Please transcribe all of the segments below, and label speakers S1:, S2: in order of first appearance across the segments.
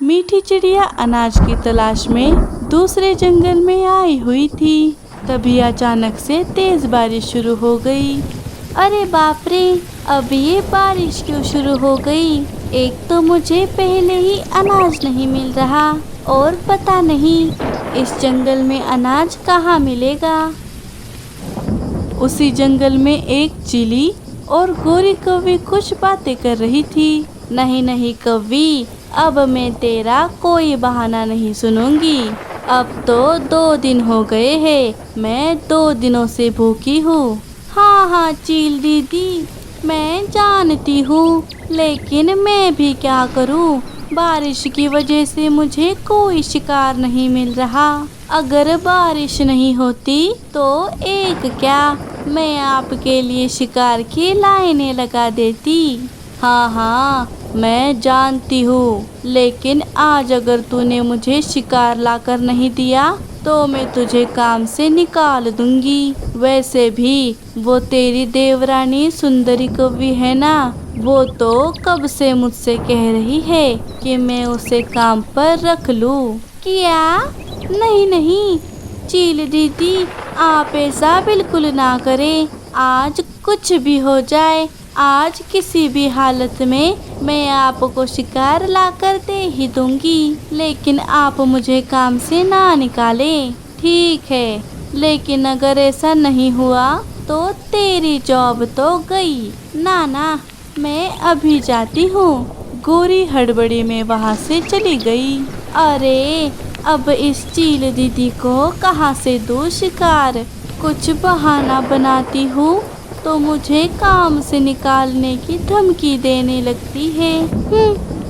S1: मीठी चिड़िया अनाज की तलाश में दूसरे जंगल में आई हुई थी। तभी अचानक से तेज बारिश शुरू हो गई।
S2: अरे बाप रे, अब ये बारिश क्यों शुरू हो गई? एक तो मुझे पहले ही अनाज नहीं मिल रहा और पता नहीं इस जंगल में अनाज कहाँ मिलेगा।
S1: उसी जंगल में एक चीली और गोरी कौवी कुछ बातें कर रही थी।
S2: नहीं नहीं कौवी, अब मैं तेरा कोई बहाना नहीं सुनूंगी। अब तो 2 दिन हो गए हैं, मैं 2 दिनों से भूखी हूँ। हाँ हाँ चील दीदी, मैं जानती हूँ, लेकिन मैं भी क्या करूँ, बारिश की वजह से मुझे कोई शिकार नहीं मिल रहा। अगर बारिश नहीं होती तो एक क्या, मैं आपके लिए शिकार की लाइनें लगा देती। हाँ हाँ मैं जानती हूँ, लेकिन आज अगर तूने मुझे शिकार लाकर नहीं दिया तो मैं तुझे काम से निकाल दूंगी। वैसे भी वो तेरी देवरानी सुंदरी कौवी है ना, वो तो कब से मुझसे कह रही है कि मैं उसे काम पर रख लूं। क्या? नहीं नहीं चील दीदी, आप ऐसा बिल्कुल ना करें। आज कुछ भी हो जाए, आज किसी भी हालत में मैं आपको शिकार लाकर दे ही दूंगी, लेकिन आप मुझे काम से ना निकालें। ठीक है, लेकिन अगर ऐसा नहीं हुआ तो तेरी जॉब तो गई। ना ना, मैं अभी जाती हूँ।
S1: गोरी हड़बड़ी में वहाँ से चली गई।
S2: अरे अब इस चील दीदी को कहाँ से दूँ शिकार? कुछ बहाना बनाती हूँ तो मुझे काम से निकालने की धमकी देने लगती है।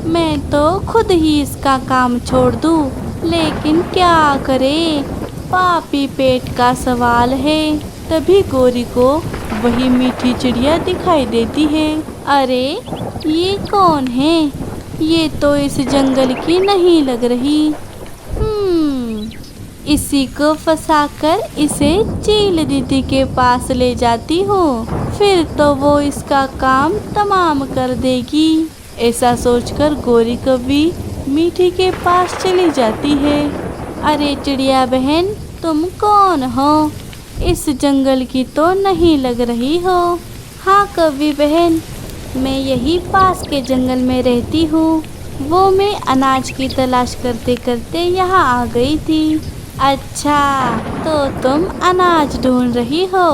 S2: मैं तो खुद ही इसका काम छोड़ दूँ, लेकिन क्या करे, पापी पेट का सवाल है।
S1: तभी गोरी को वही मीठी चिड़िया दिखाई देती है।
S2: अरे ये कौन है? ये तो इस जंगल की नहीं लग रही। इसी को फंसाकर इसे चील दीदी के पास ले जाती हूँ, फिर तो वो इसका काम तमाम कर देगी।
S1: ऐसा सोचकर गोरी कौवी मीठी के पास चली जाती है।
S2: अरे चिड़िया बहन, तुम कौन हो? इस जंगल की तो नहीं लग रही हो। हाँ कौवी बहन, मैं यही पास के जंगल में रहती हूँ। वो मैं अनाज की तलाश करते करते यहाँ आ गई थी। अच्छा, तो तुम अनाज ढूंढ रही हो?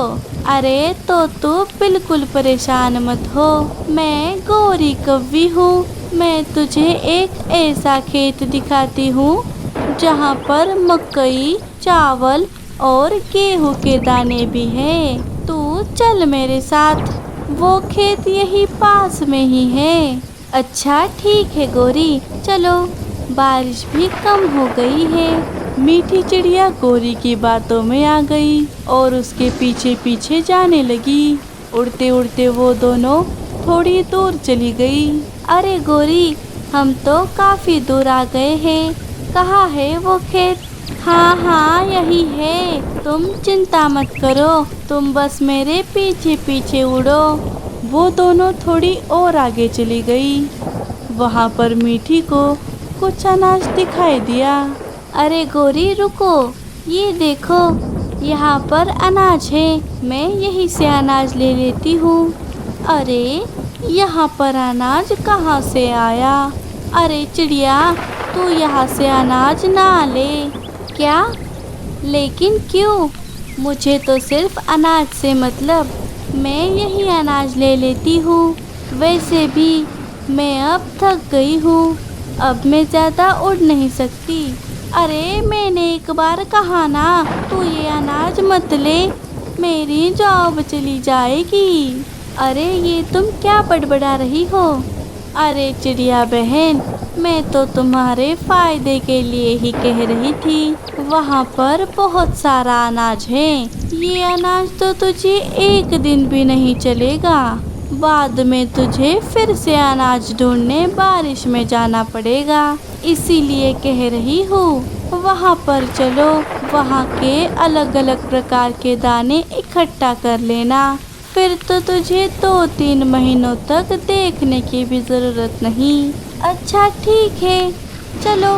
S2: अरे तो तू बिल्कुल परेशान मत हो, मैं गोरी कौवी हूँ। मैं तुझे एक ऐसा खेत दिखाती हूँ जहाँ पर मकई, चावल और गेहूँ के दाने भी हैं। तू चल मेरे साथ, वो खेत यही पास में ही है। अच्छा ठीक है गोरी, चलो, बारिश भी कम हो गई है।
S1: मीठी चिड़िया गोरी की बातों में आ गई और उसके पीछे पीछे जाने लगी। उड़ते उड़ते वो दोनों थोड़ी दूर चली गई।
S2: अरे गोरी, हम तो काफी दूर आ गए हैं। कहाँ है वो खेत? हाँ हाँ यही है, तुम चिंता मत करो, तुम बस मेरे पीछे पीछे उड़ो।
S1: वो दोनों थोड़ी और आगे चली गई। वहाँ पर मीठी को कुछ अनाज दिखाई दिया।
S2: अरे गोरी रुको, ये देखो, यहाँ पर अनाज है, मैं यहीं से अनाज ले लेती हूँ। अरे यहाँ पर अनाज कहाँ से आया? अरे चिड़िया, तू यहाँ से अनाज ना ले। क्या? लेकिन क्यों? मुझे तो सिर्फ अनाज से मतलब, मैं यही अनाज ले लेती हूँ। वैसे भी मैं अब थक गई हूँ, अब मैं ज़्यादा उड़ नहीं सकती। अरे मैंने एक बार कहा ना, तू ये अनाज मत ले, मेरी जॉब चली जाएगी। अरे ये तुम क्या बड़बड़ा रही हो? अरे चिड़िया बहन, मैं तो तुम्हारे फायदे के लिए ही कह रही थी। वहाँ पर बहुत सारा अनाज है, ये अनाज तो तुझे एक दिन भी नहीं चलेगा। बाद में तुझे फिर से अनाज ढूंढने बारिश में जाना पड़ेगा, इसीलिए कह रही हूँ वहाँ पर चलो, वहाँ के अलग अलग प्रकार के दाने इकट्ठा कर लेना, फिर तो तुझे 2-3 महीनों तक देखने की भी ज़रूरत नहीं। अच्छा ठीक है, चलो।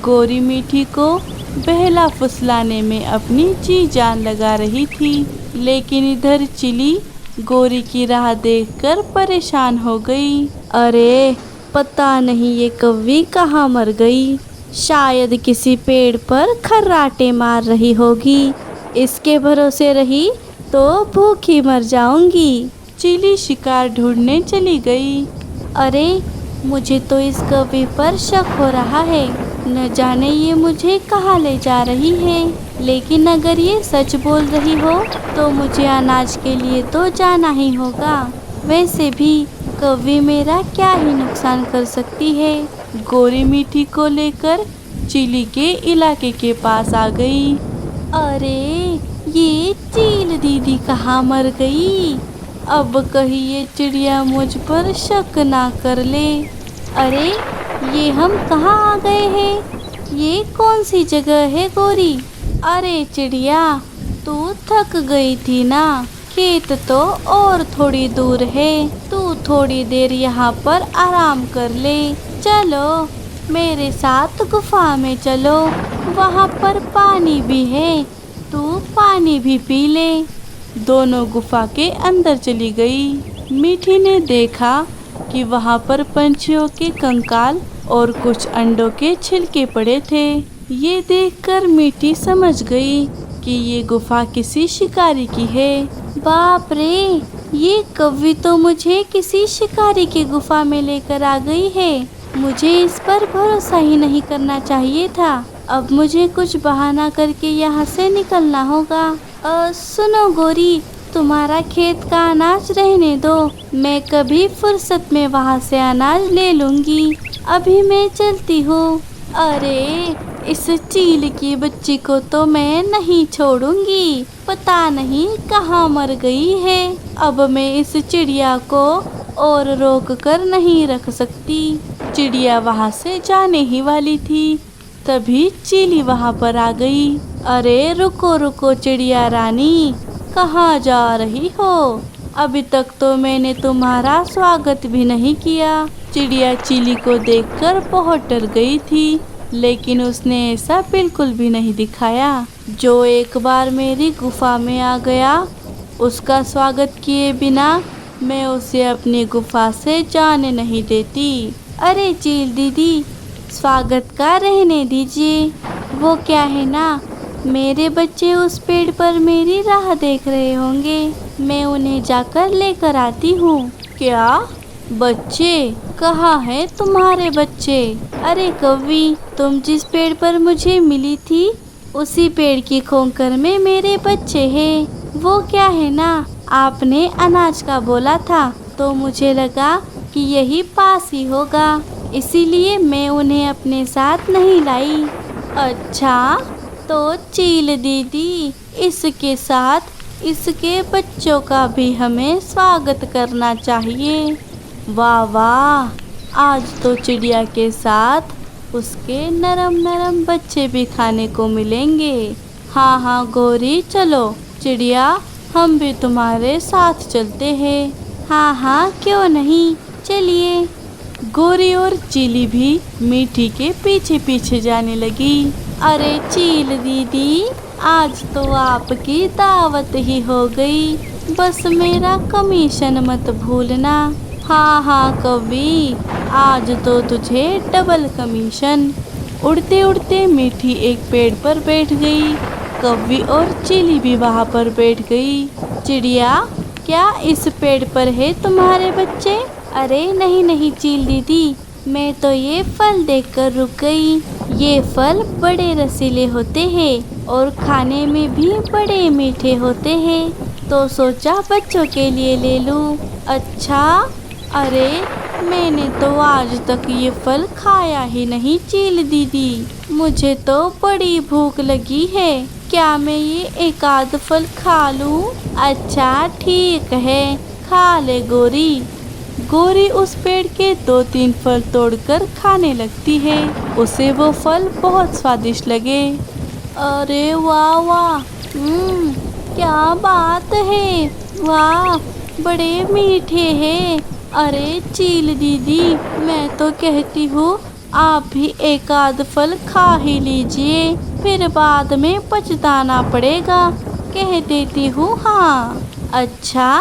S1: गोरी मीठी को बहला फुसलाने में अपनी जी जान लगा रही थी, लेकिन इधर चिली गोरी की राह देखकर परेशान हो गई।
S2: अरे पता नहीं ये कौवी कहाँ मर गई, शायद किसी पेड़ पर खर्राटे मार रही होगी। इसके भरोसे रही तो भूखी मर जाऊंगी।
S1: चिली शिकार ढूंढने चली गई।
S2: अरे मुझे तो इस कौवी पर शक हो रहा है, न जाने ये मुझे कहाँ ले जा रही है। लेकिन अगर ये सच बोल रही हो तो मुझे अनाज के लिए तो जाना ही होगा। वैसे भी कौवी मेरा क्या ही नुकसान कर सकती है।
S1: गोरी मीठी को लेकर चिली के इलाके के पास आ गई।
S2: अरे ये चील दीदी कहाँ मर गई। अब कहीं ये चिड़िया मुझ पर शक ना कर ले। अरे ये हम कहाँ आ गए हैं, ये कौन सी जगह है गोरी। अरे चिड़िया तू थक गई थी ना, खेत तो और थोड़ी दूर है, तू थोड़ी देर यहाँ पर आराम कर ले। चलो मेरे साथ गुफा में चलो, वहाँ पर पानी भी है, तू पानी भी पी ले।
S1: दोनों गुफा के अंदर चली गई। मीठी ने देखा कि वहाँ पर पंछियों के कंकाल और कुछ अंडों के छिलके पड़े थे। ये देखकर मीठी समझ गई कि ये गुफा किसी शिकारी की है।
S2: बाप रे, ये कौवी तो मुझे किसी शिकारी की गुफा में लेकर आ गई है। मुझे इस पर भरोसा ही नहीं करना चाहिए था। अब मुझे कुछ बहाना करके यहाँ से निकलना होगा। सुनो गोरी, तुम्हारा खेत का अनाज रहने दो, मैं कभी फुर्सत में वहाँ से अनाज ले लूँगी। अभी मैं चलती हूँ। अरे इस चील की बच्ची को तो मैं नहीं छोड़ूंगी, पता नहीं कहाँ मर गई है। अब मैं इस चिड़िया को और रोक कर नहीं रख सकती।
S1: चिड़िया वहाँ से जाने ही वाली थी, तभी चीली वहाँ पर आ गई।
S2: अरे रुको रुको चिड़िया रानी, कहाँ जा रही हो? अभी तक तो मैंने तुम्हारा स्वागत भी नहीं किया।
S1: चिड़िया चीली को देखकर बहुत डर गई थी, लेकिन उसने ऐसा बिल्कुल भी नहीं दिखाया।
S2: जो एक बार मेरी गुफा में आ गया, उसका स्वागत किए बिना मैं उसे अपनी गुफा से जाने नहीं देती। अरे चील दीदी, स्वागत का रहने दीजिए। वो क्या है ना, मेरे बच्चे उस पेड़ पर मेरी राह देख रहे होंगे, मैं उन्हें जाकर लेकर आती हूँ।
S1: क्या
S2: बच्चे? कहाँ हैं तुम्हारे बच्चे? अरे कौवी, तुम जिस पेड़ पर मुझे मिली थी, उसी पेड़ की खोंकर में मेरे बच्चे हैं। वो क्या है ना, आपने अनाज का बोला था तो मुझे लगा कि यही पास ही होगा, इसीलिए मैं उन्हें अपने साथ नहीं लाई। अच्छा, तो चील दीदी, इसके साथ इसके बच्चों का भी हमें स्वागत करना चाहिए।
S1: वाह वाह, आज तो चिड़िया के साथ उसके नरम नरम बच्चे भी खाने को मिलेंगे।
S2: हाँ हाँ गोरी, चलो चिड़िया, हम भी तुम्हारे साथ चलते हैं। हाँ हाँ क्यों नहीं, चलिए।
S1: गोरी और चीली भी मीठी के पीछे पीछे जाने लगी।
S2: अरे चील दीदी, आज तो आपकी दावत ही हो गई, बस मेरा कमीशन मत भूलना। हाँ हाँ कौवी, आज तो तुझे डबल कमीशन।
S1: उड़ते उड़ते मीठी एक पेड़ पर बैठ गई। कौवी और चीली भी वहाँ पर बैठ गई।
S2: चिड़िया, क्या इस पेड़ पर है तुम्हारे बच्चे? अरे नहीं नहीं चील दीदी, मैं तो ये फल देखकर रुक गई। ये फल बड़े रसीले होते हैं और खाने में भी बड़े मीठे होते हैं, तो सोचा बच्चों के लिए ले लूँ। अच्छा, अरे मैंने तो आज तक ये फल खाया ही नहीं चील दीदी, मुझे तो बड़ी भूख लगी है, क्या मैं ये एक आध फल खा लूँ? अच्छा ठीक है, खा ले गोरी।
S1: गोरी उस पेड़ के 2-3 फल तोड़कर खाने लगती है। उसे वो फल बहुत स्वादिष्ट लगे।
S2: अरे वाह वाह, क्या बात है, वाह बड़े मीठे हैं। अरे चील दीदी, मैं तो कहती हूँ आप भी एक आध फल खा ही लीजिए, फिर बाद में पछताना पड़ेगा। कह देती हूँ हाँ। अच्छा,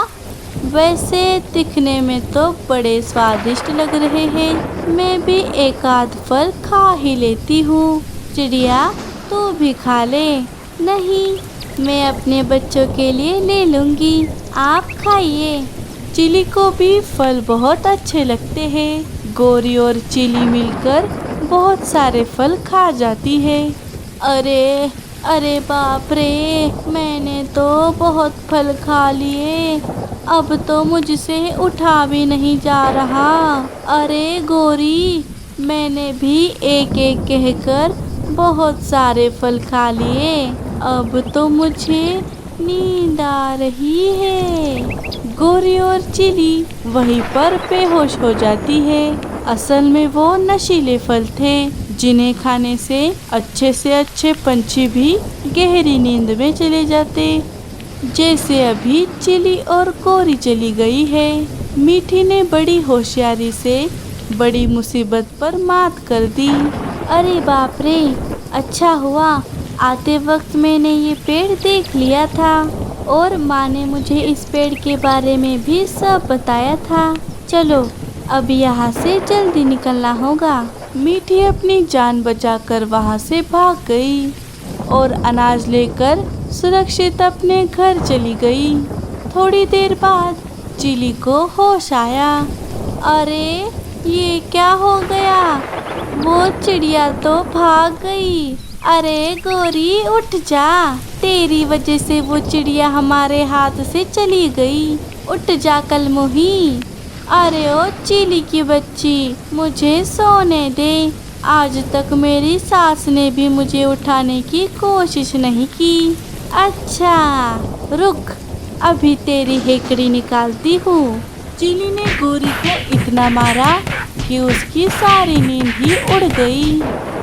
S2: वैसे दिखने में तो बड़े स्वादिष्ट लग रहे हैं, मैं भी एक आध फल खा ही लेती हूँ। चिड़िया, तू भी खा ले। नहीं, मैं अपने बच्चों के लिए ले लूँगी, आप खाइए। चिली को भी फल बहुत अच्छे लगते हैं। गोरी और चिली मिलकर बहुत सारे फल खा जाती है। अरे अरे बाप रे, मैंने तो बहुत फल खा लिए, अब तो मुझसे उठा भी नहीं जा रहा। अरे गोरी, मैंने भी एक एक कहकर बहुत सारे फल खा लिए, अब तो मुझे नींद आ रही है। गोरी और चिली वहीं पर बेहोश हो जाती है। असल में वो नशीले फल थे, जिन्हें खाने से अच्छे पंछी भी गहरी नींद में चले जाते। जैसे अभी चिली और गोरी चली गई है, मीठी ने बड़ी होशियारी से बड़ी मुसीबत पर मात कर दी। अरे बाप रे, अच्छा हुआ आते वक्त मैंने ये पेड़ देख लिया था, और माँ ने मुझे इस पेड़ के बारे में भी सब बताया था। चलो अब यहाँ से जल्दी निकलना होगा। मीठी अपनी जान बचाकर वहाँ से भाग गई और अनाज लेकर सुरक्षित अपने घर चली गई। थोड़ी देर बाद चिली को होश आया। अरे ये क्या हो गया, वो चिड़िया तो भाग गई। अरे गोरी उठ जा, तेरी वजह से वो चिड़िया हमारे हाथ से चली गई। उठ जा कलमुही। अरे ओ चिली की बच्ची, मुझे सोने दे। आज तक मेरी सास ने भी मुझे उठाने की कोशिश नहीं की। अच्छा रुक, अभी तेरी हेकड़ी निकालती हूँ। चिली ने गोरी को इतना मारा कि उसकी सारी नींद ही उड़ गई।